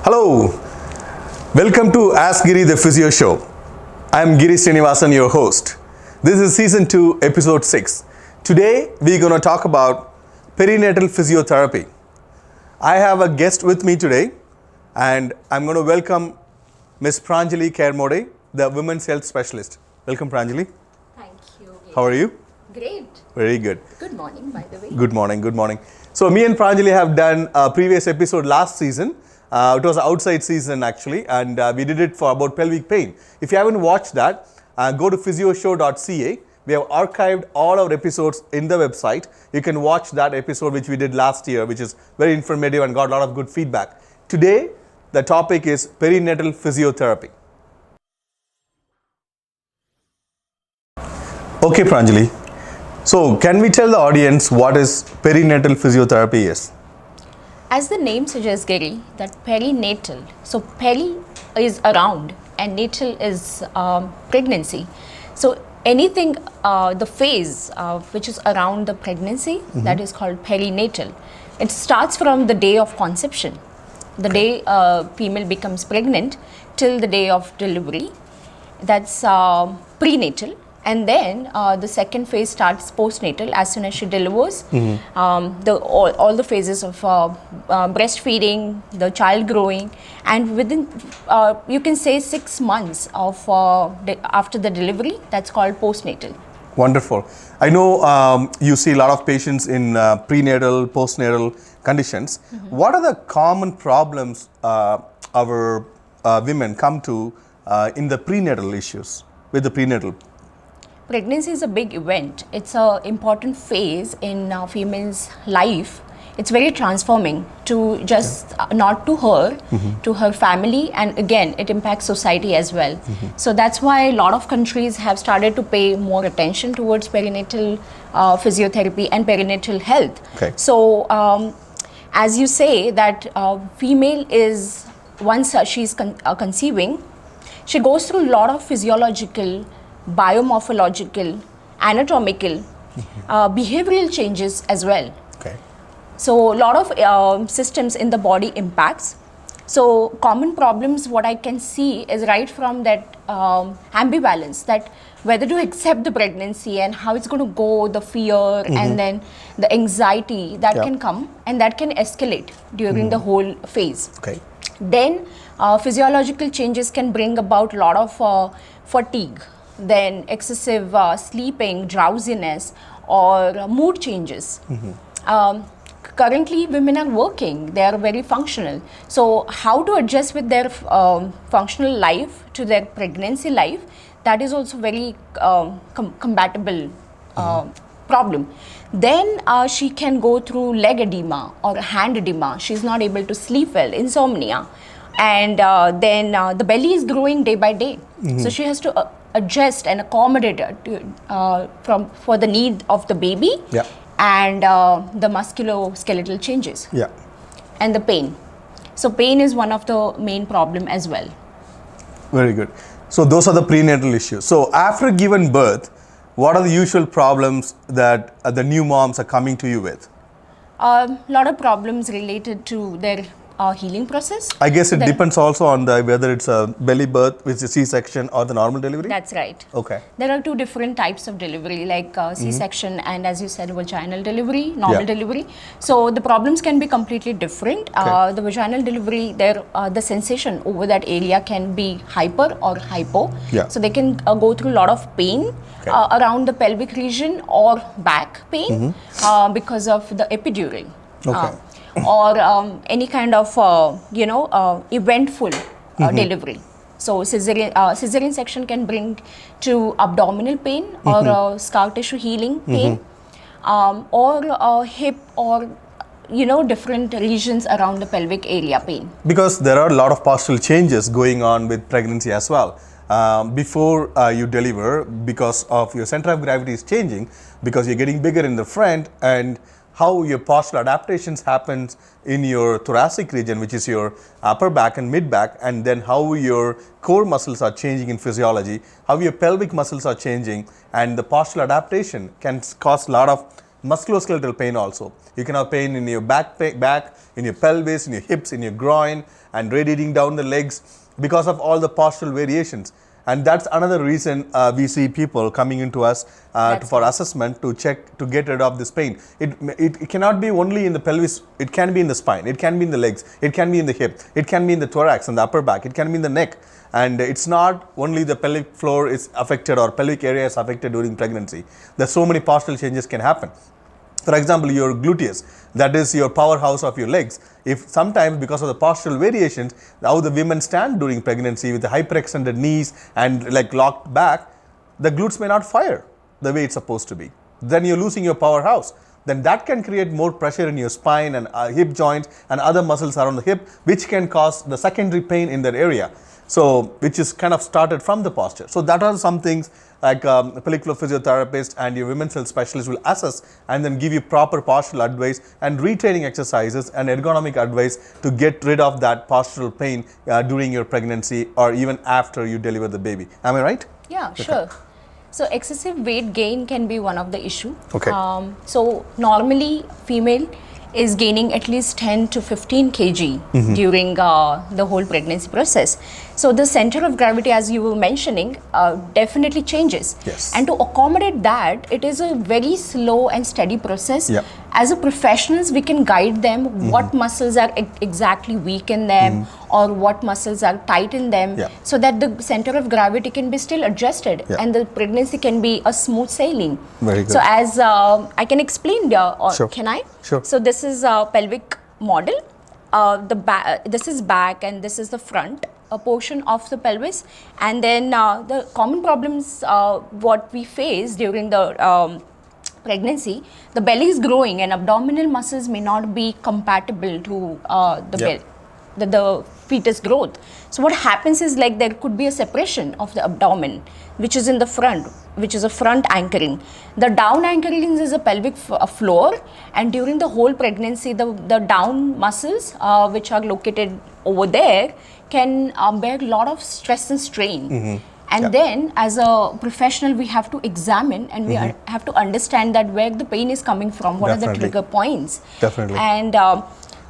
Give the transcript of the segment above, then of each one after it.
Hello, welcome to Ask Giri the Physio Show. I am Giri Srinivasan, your host. This is season 2, episode 6. Today we're going to talk about perinatal physiotherapy. I have a guest with me today, and I'm going to welcome Ms. Pranjali Kermode, the women's health specialist. Welcome, Pranjali. Thank you. How are you? Great. Very good. Good morning, by the way. Good morning, good morning. So me and Pranjali have done a previous episode last season. It was an outside season actually, and we did it for about pelvic pain. If you haven't watched that, go to physioshow.ca. We have archived all our episodes in the website. You can watch that episode which we did last year, which is very informative and got a lot of good feedback. Today, the topic is perinatal physiotherapy. Okay, Pranjali. So, can we tell the audience what is perinatal physiotherapy is? As the name suggests, Giri, that perinatal. So peri is around and natal is pregnancy. So anything, the phase which is around the pregnancy, that is called perinatal. It starts from the day of conception, the day female becomes pregnant till the day of delivery. That's prenatal. And then the second phase starts postnatal as soon as she delivers. All the phases of breastfeeding, the child growing, and within you can say 6 months of after the delivery, that's called postnatal. Wonderful. I know you see a lot of patients in prenatal, postnatal conditions. What are the common problems our women come to in the prenatal issues with the prenatal? Pregnancy is a big event. It's an important phase in a female's life. It's very transforming to just not to her, to her family, and again, it impacts society as well. So that's why a lot of countries have started to pay more attention towards perinatal physiotherapy and perinatal health. Okay. So as you say that female is, once she's conceiving, she goes through a lot of physiological, biomorphological, anatomical, behavioral changes as well. Okay. So a lot of systems in the body impacts. So common problems what I can see is right from that ambivalence, that whether to accept the pregnancy and how it's going to go, the fear and then the anxiety that can come and that can escalate during the whole phase. Okay. Then physiological changes can bring about a lot of fatigue, then excessive sleeping, drowsiness, or mood changes. Currently, women are working, they are very functional. So, how to adjust with their functional life to their pregnancy life, that is also very compatible problem. Then she can go through leg edema or hand edema. She's not able to sleep well, insomnia. And then the belly is growing day by day. So she has to adjust and accommodate for the need of the baby and the musculoskeletal changes and the pain. So pain is one of the main problem as well. Very good. So those are the prenatal issues. So after given birth, what are the usual problems that the new moms are coming to you with? A lot of problems related to their healing process. I guess it depends also on whether it's a belly birth, which is C-section, or the normal delivery? That's right. Okay. There are two different types of delivery, like C-section and, as you said, vaginal delivery, normal delivery. So the problems can be completely different. Okay. The vaginal delivery, the sensation over that area can be hyper or hypo. So they can go through a lot of pain around the pelvic region or back pain because of the epidural. Okay. Or any kind of eventful delivery. So cesarean section can bring to abdominal pain or scar tissue healing pain, or hip or different regions around the pelvic area pain. Because there are a lot of postural changes going on with pregnancy as well. Before you deliver, because of your center of gravity is changing, because you're getting bigger in the front, and how your postural adaptations happens in your thoracic region, which is your upper back and mid back, and then how your core muscles are changing in physiology, how your pelvic muscles are changing, and the postural adaptation can cause a lot of musculoskeletal pain also. You can have pain in your back, in your pelvis, in your hips, in your groin, and radiating down the legs because of all the postural variations. And that's another reason we see people coming into us for assessment to check, to get rid of this pain. It cannot be only in the pelvis, it can be in the spine, it can be in the legs, it can be in the hip, it can be in the thorax and the upper back, it can be in the neck. And it's not only the pelvic floor is affected or pelvic area is affected during pregnancy. There's so many postural changes can happen. For example, your gluteus, that is your powerhouse of your legs. If sometimes because of the postural variations, how the women stand during pregnancy with the hyperextended knees and like locked back, the glutes may not fire the way it's supposed to be. Then you're losing your powerhouse. Then that can create more pressure in your spine and hip joints and other muscles around the hip, which can cause the secondary pain in that area. So, which is kind of started from the posture. So that are some things like pelvic floor physiotherapist and your women's health specialist will assess and then give you proper postural advice and retraining exercises and ergonomic advice to get rid of that postural pain during your pregnancy or even after you deliver the baby. Am I right? Yeah, sure. So excessive weight gain can be one of the issue. Okay. So normally female is gaining at least 10 to 15 kg during the whole pregnancy process. So the center of gravity, as you were mentioning, definitely changes. Yes. And to accommodate that, it is a very slow and steady process. Yep. As a professionals, we can guide them what muscles are exactly weak in them or what muscles are tight in them, so that the center of gravity can be still adjusted and the pregnancy can be a smooth sailing. Very good. So as I can explain, Sure. Can I? Sure. So this is a pelvic model. This is back and this is the front a portion of the pelvis, and then the common problems what we face during the pregnancy, the belly is growing and abdominal muscles may not be compatible to the fetus growth. So what happens is like there could be a separation of the abdomen, which is in the front, which is a front anchoring. The down anchoring is a pelvic floor, and during the whole pregnancy, the down muscles which are located over there can bear a lot of stress and strain. And then as a professional, we have to examine and we have to understand that where the pain is coming from, what are the trigger points. And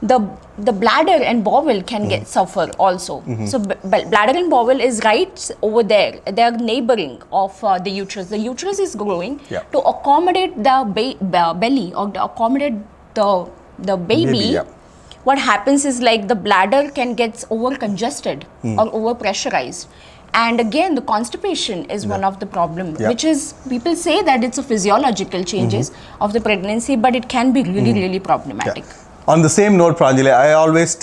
the bladder and bowel can get suffer also. So bladder and bowel is right over there. They are neighboring of the uterus. The uterus is growing to accommodate the belly or to accommodate the baby. What happens is like the bladder can get over congested or over pressurized. And again, the constipation is one of the problems, which is, people say that it's a physiological changes of the pregnancy, but it can be really, really problematic. On the same note, Pranjali, I always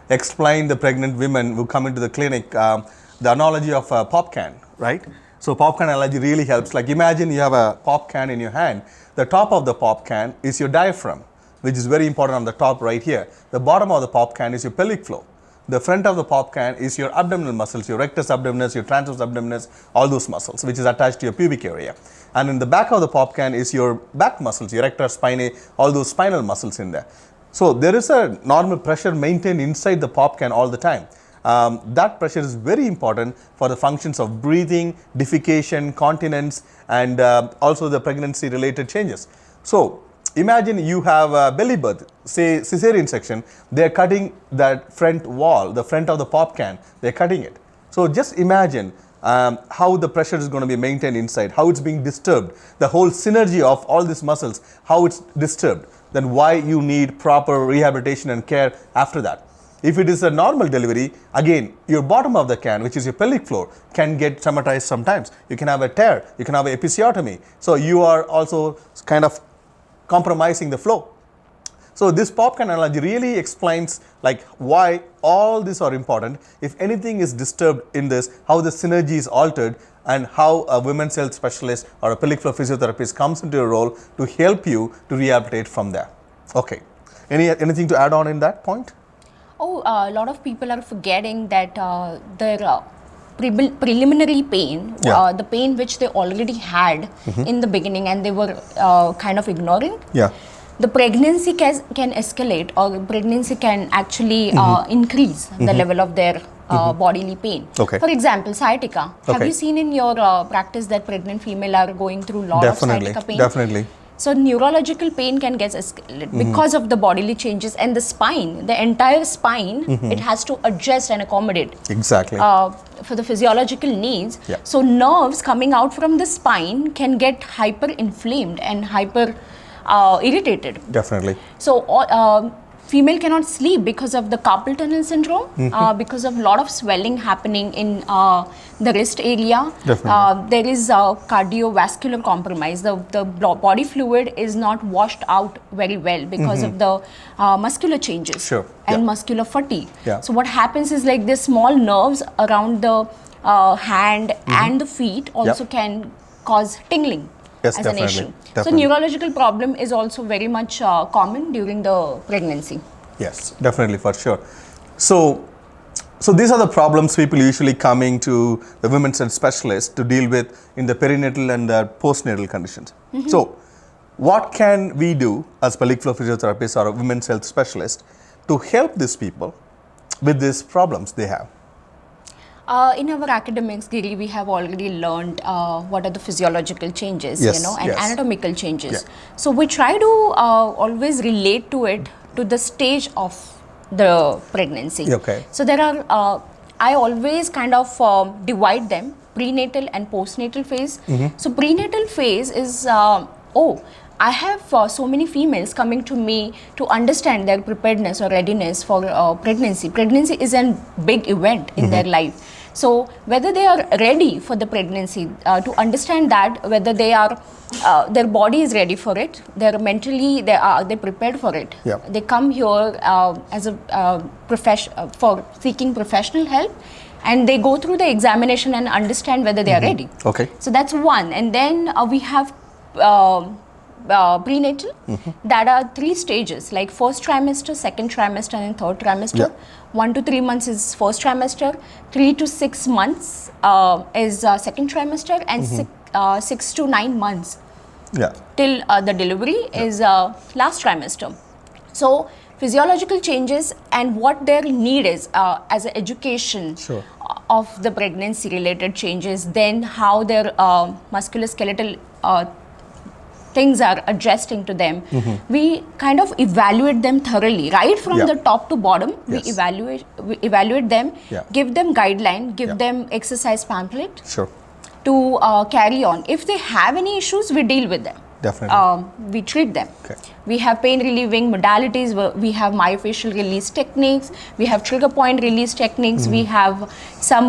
explain the pregnant women who come into the clinic, the analogy of a pop can, right? So pop can analogy really helps. Like imagine you have a pop can in your hand. The top of the pop can is your diaphragm, which is very important on the top right here. The bottom of the pop can is your pelvic floor. The front of the pop can is your abdominal muscles, your rectus abdominis, your transverse abdominis, all those muscles, which is attached to your pubic area. And in the back of the pop can is your back muscles, your rectus spinae, all those spinal muscles in there. So there is a normal pressure maintained inside the pop can all the time. That pressure is very important for the functions of breathing, defecation, continence, and also the pregnancy related changes. So imagine you have a belly birth, say cesarean section, they're cutting that front wall, the front of the pop can, they're cutting it. So just imagine how the pressure is going to be maintained inside, how it's being disturbed, the whole synergy of all these muscles, how it's disturbed, then why you need proper rehabilitation and care after that. If it is a normal delivery, again, your bottom of the can, which is your pelvic floor, can get traumatized sometimes. You can have a tear, you can have an episiotomy. So you are also kind of compromising the flow. So this pop can analogy really explains like why all these are important. If anything is disturbed in this, how the synergy is altered, and how a women's health specialist or a pelvic floor physiotherapist comes into a role to help you to rehabilitate from there. Okay. Anything to add on in that point? Oh, a lot of people are forgetting that their preliminary pain, the pain which they already had in the beginning and they were kind of ignoring. The pregnancy can escalate, or pregnancy can actually increase the level of their bodily pain. For example, sciatica. Have you seen in your practice that pregnant female are going through a lot of sciatica pain? Definitely. So neurological pain can get escalated because of the bodily changes, and the spine, the entire spine, it has to adjust and accommodate. Exactly. For the physiological needs. Yeah. So nerves coming out from the spine can get hyper inflamed and hyper irritated. Definitely. So female cannot sleep because of the carpal tunnel syndrome, because of a lot of swelling happening in the wrist area. Definitely. There is cardiovascular compromise. The body fluid is not washed out very well because of the muscular changes. Sure. And Yeah. muscular fatigue. Yeah. So what happens is like the small nerves around the hand and the feet also can cause tingling. Yes, As definitely. an issue. So Definitely. neurological problem is also very much common during the pregnancy. Yes, definitely, for sure. So these are the problems people usually coming to the women's health specialist to deal with in the perinatal and the postnatal conditions. So what can we do as pelvic floor physiotherapists or a women's health specialist to help these people with these problems they have? In our academics, Giri, we have already learned what are the physiological changes, Yes, you know, and yes. anatomical changes. Yeah. So we try to always relate to it to the stage of the pregnancy. Okay. So there are, I always kind of divide them, prenatal and postnatal phase. So prenatal phase is, I have so many females coming to me to understand their preparedness or readiness for pregnancy. Pregnancy is a big event in their life. So whether they are ready for the pregnancy, to understand that whether they are, their body is ready for it, they're mentally, they prepared for it. Yeah. They come here as a for seeking professional help, and they go through the examination and understand whether they are ready. Okay. So that's one. And then we have prenatal, that are 3 stages, like first trimester, second trimester, and third trimester. Yeah. 1 to 3 months is first trimester, 3 to 6 months is second trimester, and 6 to 9 months Yeah. till the delivery is last trimester. So physiological changes and what their need is as an education Sure. of the pregnancy related changes, then how their musculoskeletal things are adjusting to them. We kind of evaluate them thoroughly, right from Yeah. the top to bottom. Yes. We evaluate them, Yeah. give them guideline, give Yeah. them exercise pamphlet Sure. to carry on. If they have any issues, we deal with them. Definitely. We treat them. Okay. We have pain relieving modalities. We have myofascial release techniques. We have trigger point release techniques. We have some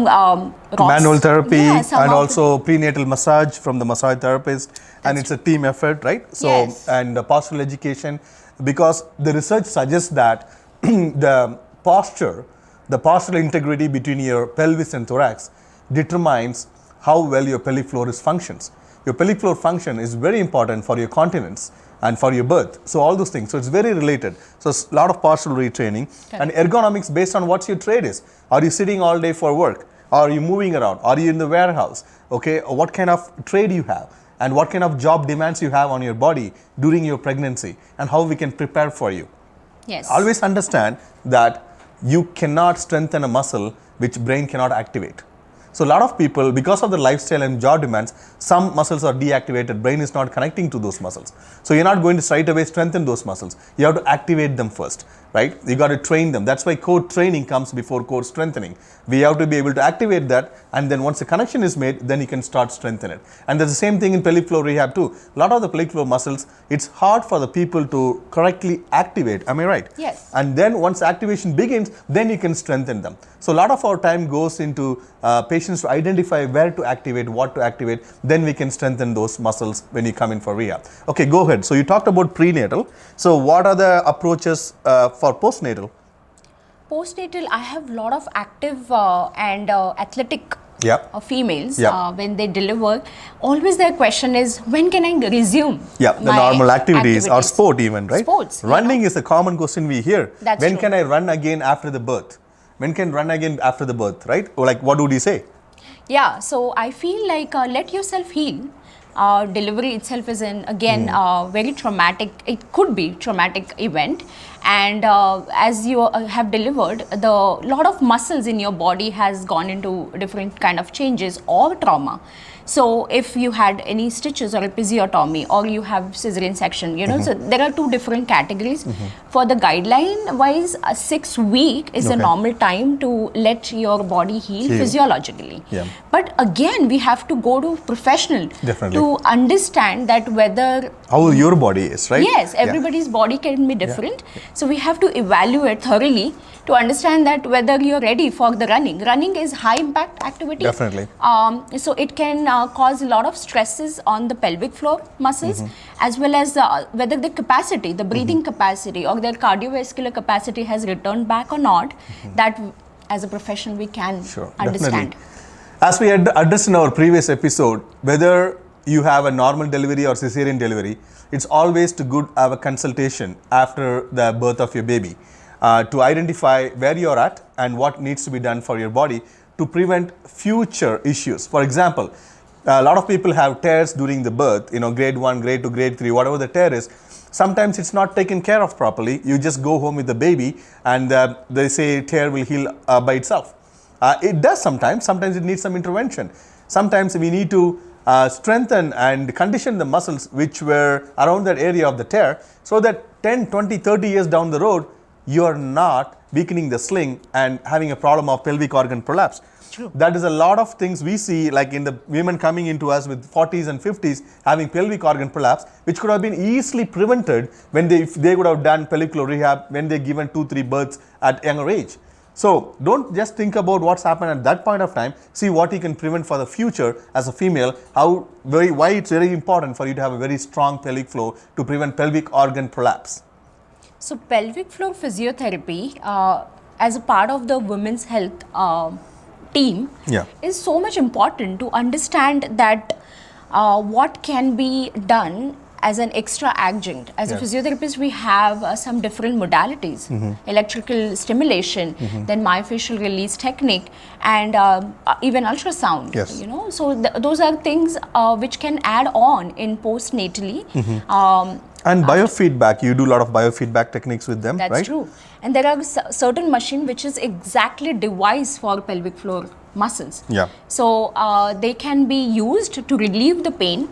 Manual therapy some and of also prenatal massage from the massage therapist, and it's a team effort, right? So Yes. and postural education, because the research suggests that the postural integrity between your pelvis and thorax determines how well your pelvic floor is functions. Your pelvic floor function is very important for your continence and for your birth. So all those things. So it's very related. So it's a lot of postural retraining and ergonomics based on what your trade is. Are you sitting all day for work? Are you moving around? Are you in the warehouse? Okay, or what kind of trade you have and what kind of job demands you have on your body during your pregnancy and how we can prepare for you. Yes. Always understand that you cannot strengthen a muscle which brain cannot activate. So a lot of people, because of the lifestyle and job demands, some muscles are deactivated, brain is not connecting to those muscles. So you're not going to straight away strengthen those muscles. You have to activate them first, right? You got to train them. That's why core training comes before core strengthening. We have to be able to activate that, and then once the connection is made, then you can start strengthen it. And there's the same thing in pelvic floor rehab too. A lot of the pelvic floor muscles, it's hard for the people to correctly activate. Am I right? Yes. And then once activation begins, then you can strengthen them. So a lot of our time goes into patients to identify where to activate, what to activate, then we can strengthen those muscles when you come in for rehab. Okay, go ahead. So you talked about prenatal. So what are the approaches for postnatal? Postnatal, I have a lot of active and athletic females when they deliver. Always their question is, when can I resume the normal activities or sport even, right? Sports. Running is a common question we hear. That's when true. can I run again after the birth? When can run again after the birth, right? Or like, what would you say? Yeah, so I feel like let yourself heal. Delivery itself is very traumatic. It could be traumatic event, And as you have delivered, the lot of muscles in your body has gone into different kind of changes or trauma. So if you had any stitches or episiotomy, or you have cesarean section, so there are two different categories. For the guideline wise, 6 week is a normal time to let your body heal physiologically. Yeah. But again, we have to go to professional Definitely. to understand that whether how your body is, right? Yes, everybody's body can be different. So we have to evaluate thoroughly to understand that whether you're ready for the running. Running is high impact activity. Definitely. So it can cause a lot of stresses on the pelvic floor muscles, as well as whether the capacity, the breathing capacity or their cardiovascular capacity has returned back or not. That as a professional we can understand. Definitely. As we had addressed in our previous episode, whether you have a normal delivery or cesarean delivery, it's always to good have a consultation after the birth of your baby to identify where you're at and what needs to be done for your body to prevent future issues. For example, a lot of people have tears during the birth, grade 1, grade 2, grade 3, whatever the tear is. Sometimes it's not taken care of properly. You just go home with the baby and they say tear will heal by itself. It does sometimes. Sometimes it needs some intervention. Sometimes we need to strengthen and condition the muscles which were around that area of the tear, so that 10, 20, 30 years down the road, you are not weakening the sling and having a problem of pelvic organ prolapse. True. That is a lot of things we see, like in the women coming into us with 40s and 50s having pelvic organ prolapse, which could have been easily prevented if they would have done pelvic floor rehab when they given 2-3 births at younger age. So don't just think about what's happened at that point of time. See what you can prevent for the future as a female. Why it's very important for you to have a very strong pelvic floor to prevent pelvic organ prolapse. So pelvic floor physiotherapy as a part of the women's health team is so much important to understand that what can be done as an extra adjunct. As a physiotherapist, we have some different modalities: electrical stimulation, then myofascial release technique, and even ultrasound. So those are things which can add on in postnatally. And biofeedback, you do a lot of biofeedback techniques with them, right? That's true. And there are certain machine which is exactly devised for pelvic floor muscles. So they can be used to relieve the pain,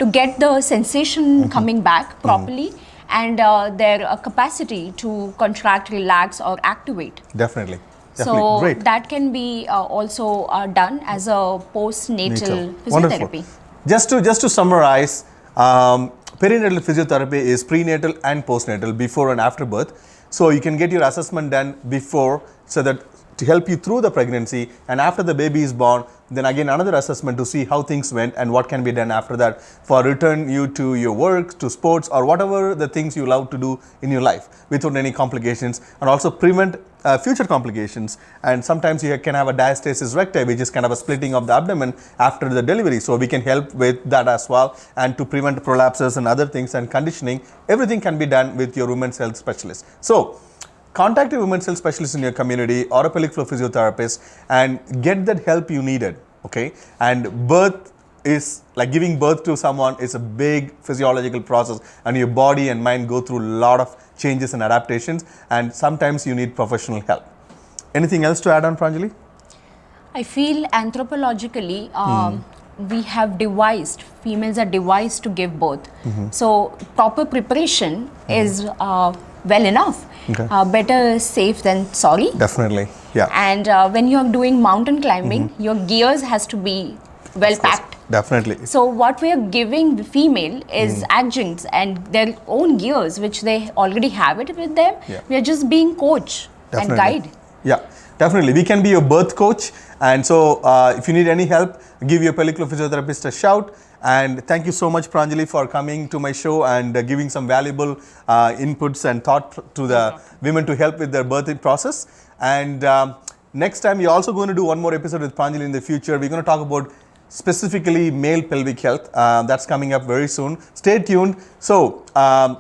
to get the sensation coming back properly, and their capacity to contract, relax or activate. Definitely. So Great. that can be also done as a postnatal physiotherapy. Wonderful. Just to summarize, perinatal physiotherapy is prenatal and postnatal, before and after birth. So you can get your assessment done before, so that to help you through the pregnancy, and after the baby is born, then again another assessment to see how things went and what can be done after that for return you to your work, to sports, or whatever the things you love to do in your life without any complications, and also prevent future complications. And sometimes you can have a diastasis recti, which is kind of a splitting of the abdomen after the delivery. So we can help with that as well, and to prevent prolapses and other things, and conditioning. Everything can be done with your women's health specialist. So contact a women's health specialist in your community or a pelvic floor physiotherapist and get that help you needed, okay? And birth is like giving birth to someone is a big physiological process, and your body and mind go through a lot of changes and adaptations, and sometimes you need professional help. Anything else to add on, Pranjali? I feel anthropologically, we have devised, females are devised to give birth. So proper preparation is well enough. Better safe than sorry. Definitely, yeah. And when you are doing mountain climbing, your gears has to be well packed. Definitely. So what we are giving the female is adjuncts and their own gears, which they already have it with them. We are just being coach and guide. Yeah, definitely. We can be your birth coach. And so if you need any help, give your pelvic floor physiotherapist a shout. And thank you so much, Pranjali, for coming to my show and giving some valuable inputs and thought to the women to help with their birthing process. And next time, we're also going to do one more episode with Pranjali in the future. We're going to talk about specifically male pelvic health. That's coming up very soon. Stay tuned. So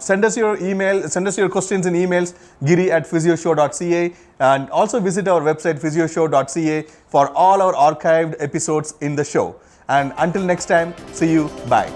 send us your email, send us your questions and emails, giri@physioshow.ca, and also visit our website, physioshow.ca, for all our archived episodes in the show. And until next time, see you. Bye.